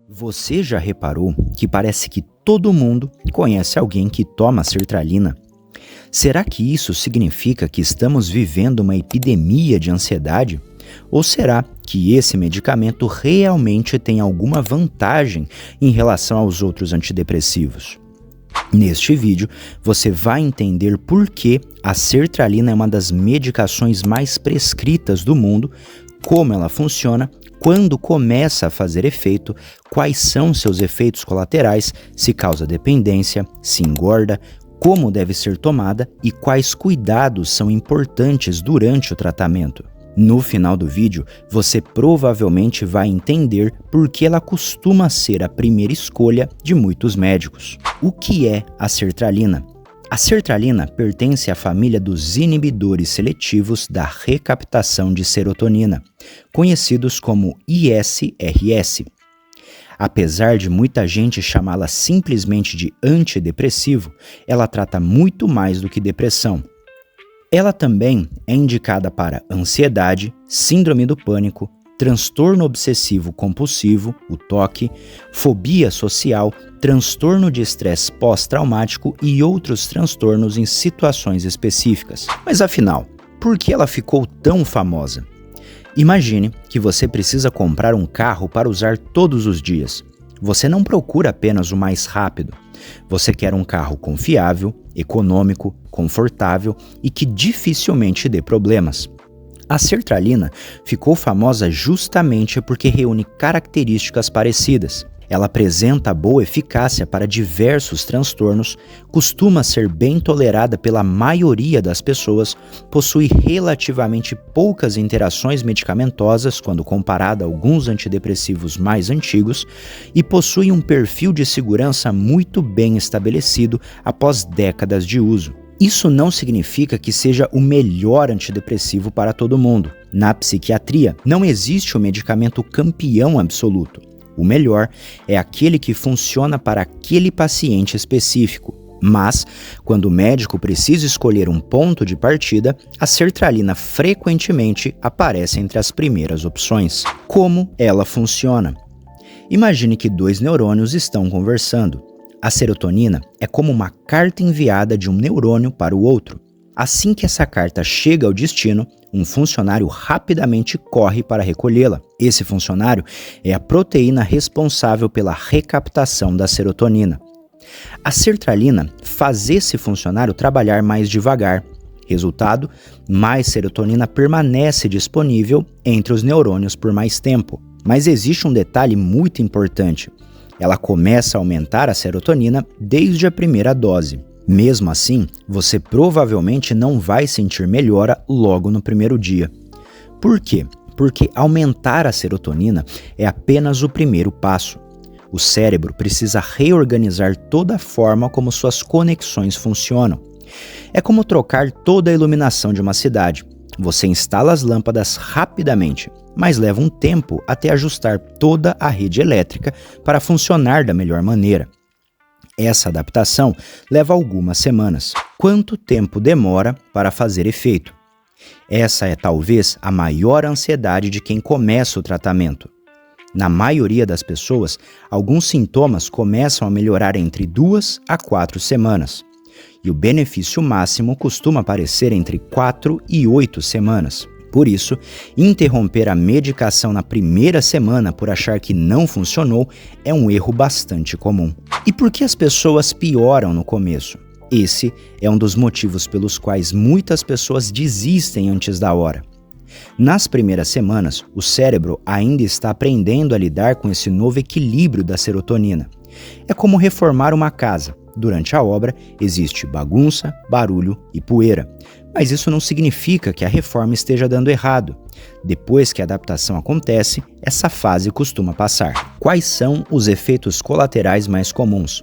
Você já reparou que parece que todo mundo conhece alguém que toma sertralina? Será que isso significa que estamos vivendo uma epidemia de ansiedade? Ou será que esse medicamento realmente tem alguma vantagem em relação aos outros antidepressivos? Neste vídeo, você vai entender por que a sertralina é uma das medicações mais prescritas do mundo, como ela funciona, quando começa a fazer efeito, quais são seus efeitos colaterais, se causa dependência, se engorda, como deve ser tomada e quais cuidados são importantes durante o tratamento. No final do vídeo, você provavelmente vai entender por que ela costuma ser a primeira escolha de muitos médicos. O que é a sertralina? A sertralina pertence à família dos inibidores seletivos da recaptação de serotonina, conhecidos como ISRS. Apesar de muita gente chamá-la simplesmente de antidepressivo, ela trata muito mais do que depressão. Ela também é indicada para ansiedade, síndrome do pânico, transtorno obsessivo compulsivo, o TOC, fobia social, transtorno de estresse pós-traumático e outros transtornos em situações específicas. Mas afinal, por que ela ficou tão famosa? Imagine que você precisa comprar um carro para usar todos os dias. Você não procura apenas o mais rápido. Você quer um carro confiável, econômico, confortável e que dificilmente dê problemas. A sertralina ficou famosa justamente porque reúne características parecidas. Ela apresenta boa eficácia para diversos transtornos, costuma ser bem tolerada pela maioria das pessoas, possui relativamente poucas interações medicamentosas quando comparada a alguns antidepressivos mais antigos e possui um perfil de segurança muito bem estabelecido após décadas de uso. Isso não significa que seja o melhor antidepressivo para todo mundo. Na psiquiatria, não existe o medicamento campeão absoluto. O melhor é aquele que funciona para aquele paciente específico. Mas, quando o médico precisa escolher um ponto de partida, a sertralina frequentemente aparece entre as primeiras opções. Como ela funciona? Imagine que dois neurônios estão conversando. A serotonina é como uma carta enviada de um neurônio para o outro. Assim que essa carta chega ao destino, um funcionário rapidamente corre para recolhê-la. Esse funcionário é a proteína responsável pela recaptação da serotonina. A sertralina faz esse funcionário trabalhar mais devagar. Resultado, mais serotonina permanece disponível entre os neurônios por mais tempo. Mas existe um detalhe muito importante. Ela começa a aumentar a serotonina desde a primeira dose. Mesmo assim, você provavelmente não vai sentir melhora logo no primeiro dia. Por quê? Porque aumentar a serotonina é apenas o primeiro passo. O cérebro precisa reorganizar toda a forma como suas conexões funcionam. É como trocar toda a iluminação de uma cidade. Você instala as lâmpadas rapidamente, mas leva um tempo até ajustar toda a rede elétrica para funcionar da melhor maneira. Essa adaptação leva algumas semanas. Quanto tempo demora para fazer efeito? Essa é talvez a maior ansiedade de quem começa o tratamento. Na maioria das pessoas, alguns sintomas começam a melhorar entre 2 a 4 semanas. E o benefício máximo costuma aparecer entre 4 e 8 semanas. Por isso, interromper a medicação na primeira semana por achar que não funcionou é um erro bastante comum. E por que as pessoas pioram no começo? Esse é um dos motivos pelos quais muitas pessoas desistem antes da hora. Nas primeiras semanas, o cérebro ainda está aprendendo a lidar com esse novo equilíbrio da serotonina. É como reformar uma casa. Durante a obra, existe bagunça, barulho e poeira. Mas isso não significa que a reforma esteja dando errado. Depois que a adaptação acontece, essa fase costuma passar. Quais são os efeitos colaterais mais comuns?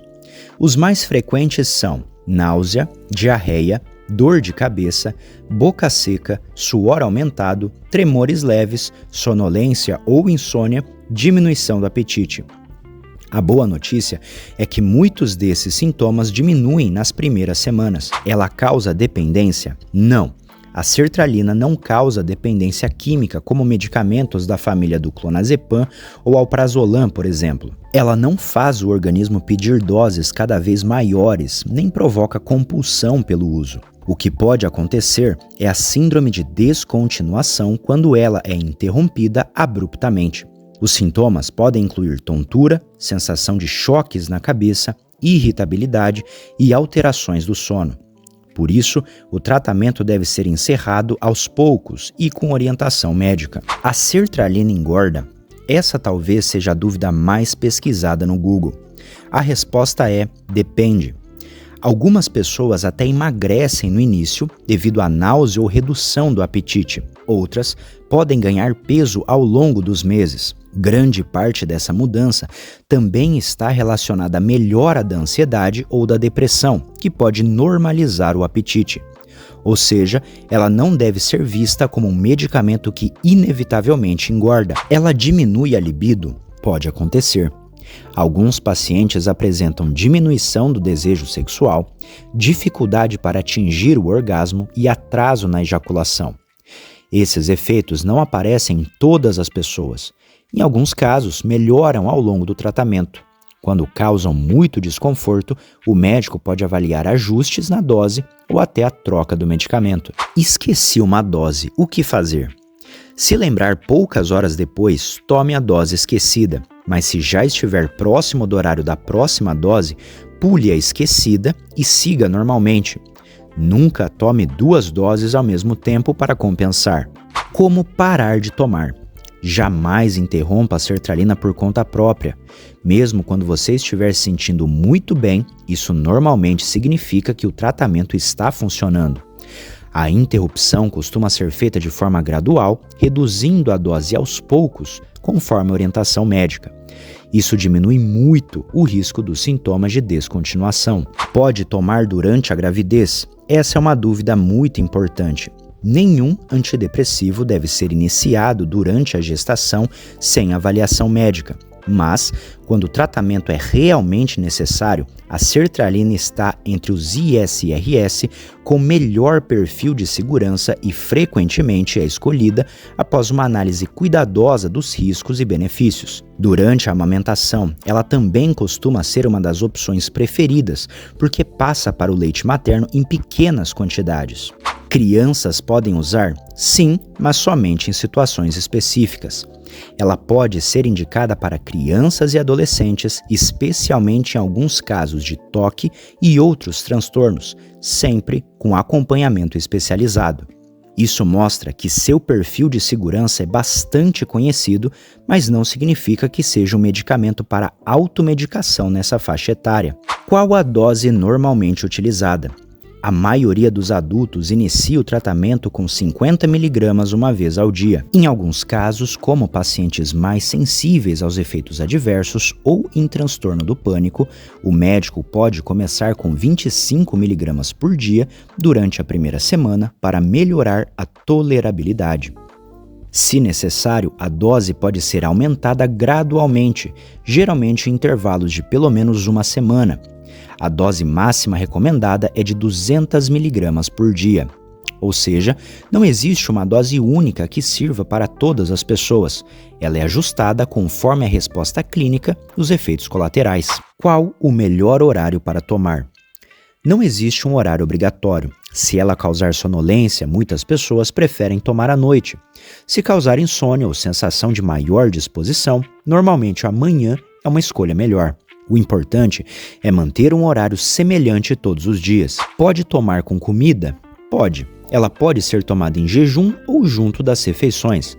Os mais frequentes são náusea, diarreia, dor de cabeça, boca seca, suor aumentado, tremores leves, sonolência ou insônia, diminuição do apetite. A boa notícia é que muitos desses sintomas diminuem nas primeiras semanas. Ela causa dependência? Não. A sertralina não causa dependência química como medicamentos da família do clonazepam ou alprazolam, por exemplo. Ela não faz o organismo pedir doses cada vez maiores, nem provoca compulsão pelo uso. O que pode acontecer é a síndrome de descontinuação quando ela é interrompida abruptamente. Os sintomas podem incluir tontura, sensação de choques na cabeça, irritabilidade e alterações do sono. Por isso, o tratamento deve ser encerrado aos poucos e com orientação médica. A sertralina engorda? Essa talvez seja a dúvida mais pesquisada no Google. A resposta é: depende. Algumas pessoas até emagrecem no início devido à náusea ou redução do apetite. Outras podem ganhar peso ao longo dos meses. Grande parte dessa mudança também está relacionada à melhora da ansiedade ou da depressão, que pode normalizar o apetite. Ou seja, ela não deve ser vista como um medicamento que inevitavelmente engorda. Ela diminui a libido? Pode acontecer. Alguns pacientes apresentam diminuição do desejo sexual, dificuldade para atingir o orgasmo e atraso na ejaculação. Esses efeitos não aparecem em todas as pessoas. Em alguns casos, melhoram ao longo do tratamento. Quando causam muito desconforto, o médico pode avaliar ajustes na dose ou até a troca do medicamento. Esqueci uma dose, o que fazer? Se lembrar poucas horas depois, tome a dose esquecida, mas se já estiver próximo do horário da próxima dose, pule a esquecida e siga normalmente. Nunca tome 2 doses ao mesmo tempo para compensar. Como parar de tomar? Jamais interrompa a sertralina por conta própria. Mesmo quando você estiver se sentindo muito bem, isso normalmente significa que o tratamento está funcionando. A interrupção costuma ser feita de forma gradual, reduzindo a dose aos poucos, conforme a orientação médica. Isso diminui muito o risco dos sintomas de descontinuação. Pode tomar durante a gravidez? Essa é uma dúvida muito importante. Nenhum antidepressivo deve ser iniciado durante a gestação sem avaliação médica, mas, quando o tratamento é realmente necessário, a sertralina está entre os ISRS com melhor perfil de segurança e frequentemente é escolhida após uma análise cuidadosa dos riscos e benefícios. Durante a amamentação, ela também costuma ser uma das opções preferidas, porque passa para o leite materno em pequenas quantidades. Crianças podem usar? Sim, mas somente em situações específicas. Ela pode ser indicada para crianças e adolescentes, especialmente em alguns casos de toque e outros transtornos, sempre com acompanhamento especializado. Isso mostra que seu perfil de segurança é bastante conhecido, mas não significa que seja um medicamento para automedicação nessa faixa etária. Qual a dose normalmente utilizada? A maioria dos adultos inicia o tratamento com 50 mg uma vez ao dia. Em alguns casos, como pacientes mais sensíveis aos efeitos adversos ou em transtorno do pânico, o médico pode começar com 25 mg por dia durante a primeira semana para melhorar a tolerabilidade. Se necessário, a dose pode ser aumentada gradualmente, geralmente em intervalos de pelo menos uma semana. A dose máxima recomendada é de 200 mg por dia. Ou seja, não existe uma dose única que sirva para todas as pessoas. Ela é ajustada conforme a resposta clínica e os efeitos colaterais. Qual o melhor horário para tomar? Não existe um horário obrigatório. Se ela causar sonolência, muitas pessoas preferem tomar à noite. Se causar insônia ou sensação de maior disposição, normalmente a manhã é uma escolha melhor. O importante é manter um horário semelhante todos os dias. Pode tomar com comida? Pode. Ela pode ser tomada em jejum ou junto das refeições.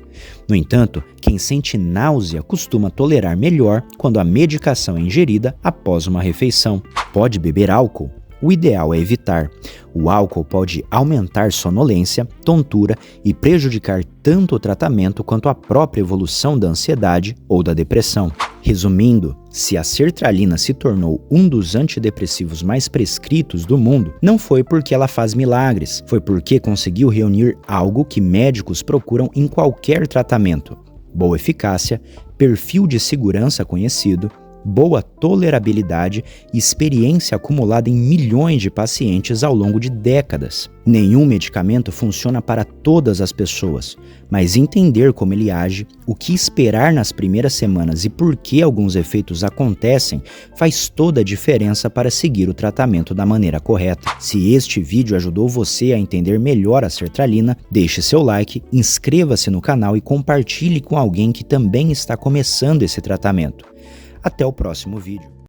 No entanto, quem sente náusea costuma tolerar melhor quando a medicação é ingerida após uma refeição. Pode beber álcool? O ideal é evitar. O álcool pode aumentar sonolência, tontura e prejudicar tanto o tratamento quanto a própria evolução da ansiedade ou da depressão. Resumindo, se a sertralina se tornou um dos antidepressivos mais prescritos do mundo, não foi porque ela faz milagres, foi porque conseguiu reunir algo que médicos procuram em qualquer tratamento: boa eficácia, perfil de segurança conhecido, boa tolerabilidade e experiência acumulada em milhões de pacientes ao longo de décadas. Nenhum medicamento funciona para todas as pessoas, mas entender como ele age, o que esperar nas primeiras semanas e por que alguns efeitos acontecem faz toda a diferença para seguir o tratamento da maneira correta. Se este vídeo ajudou você a entender melhor a sertralina, deixe seu like, inscreva-se no canal e compartilhe com alguém que também está começando esse tratamento. Até o próximo vídeo.